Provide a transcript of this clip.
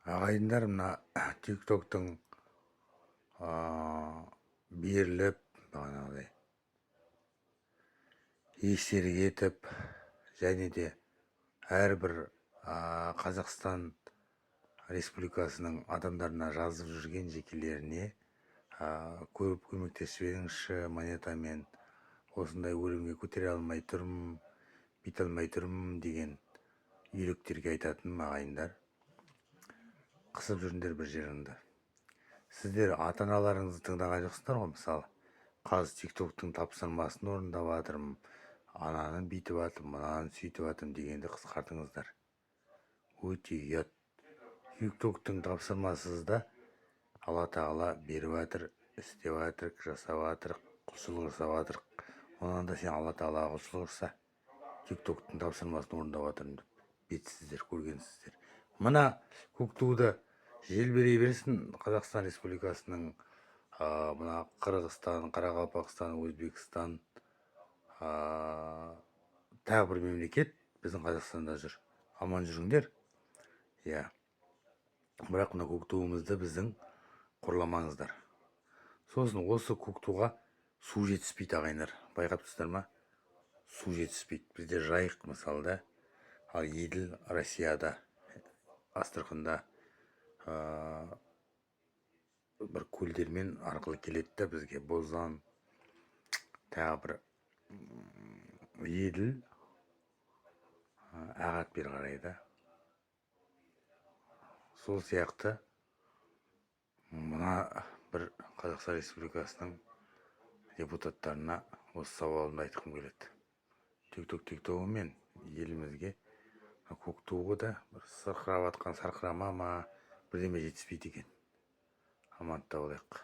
Ағайындар, мына тиктоктың беріліп, бағанағыдай естері кетіп, және де әрбір Қазақстан Республикасының адамдарына жазып жүрген жекелеріне көріп көмектесіп едіңізші монетамен, осындай өлімге көтере алмай тұрмын, бүйте алмай тұрмын деген үйректерге айтатын ағайындар, қысып жүріңдер бір жеріңді. Сіздер ата-аналарыңызды тыңдаған жоқсыздар ғой. Мысалы, қазір тиктоктың тапсырмасын орындап жатырмын, ананы бүйтіп жатырмын, мынаны сөйтіп жатырмын дегенді қысқартыңыздар. Өте ұят. Тиктоктың тапсырмасызда Алла тағала беріп жатыр, істеп жатыр, жасап жатыр, құлшылық жасап жатыр. Онан да сен Алла тағалаға құлшылық жаса, тиктоктың тапсырмасын орындап жатырмын деп бетсіздер, көргенсіздер. Мына көк туды желберей берсін Қазақстан Республикасының мына Қырғызстан, Қарақалпақстан, Өзбекстан, тағы бір мемлекет біздің Қазақстанда жүр. Аман жүріңдер. Иә. Бірақ мына көк туымызды біздің қорламаңыздар. Сосын осы көк туға су жетіспейді ағайындар. Байқап тұрсыздар ма? Су жетіспейді. Бізде жайық мысалы да, ал Еділ Россияда, Астраханда бір көлдермен арқылы келеді да бізге. Бозан, тағы бір Еділ ағат бері қарай да. Сол сияқты мына бір Қазақстан Республикасының депутаттарына осы сауалымды айтқым келеді. Тиктогымен елімізге көк туы да бір сырқырап жатқан сарқырама ма бірдеме жетіспейді екен. Амандықта болайық.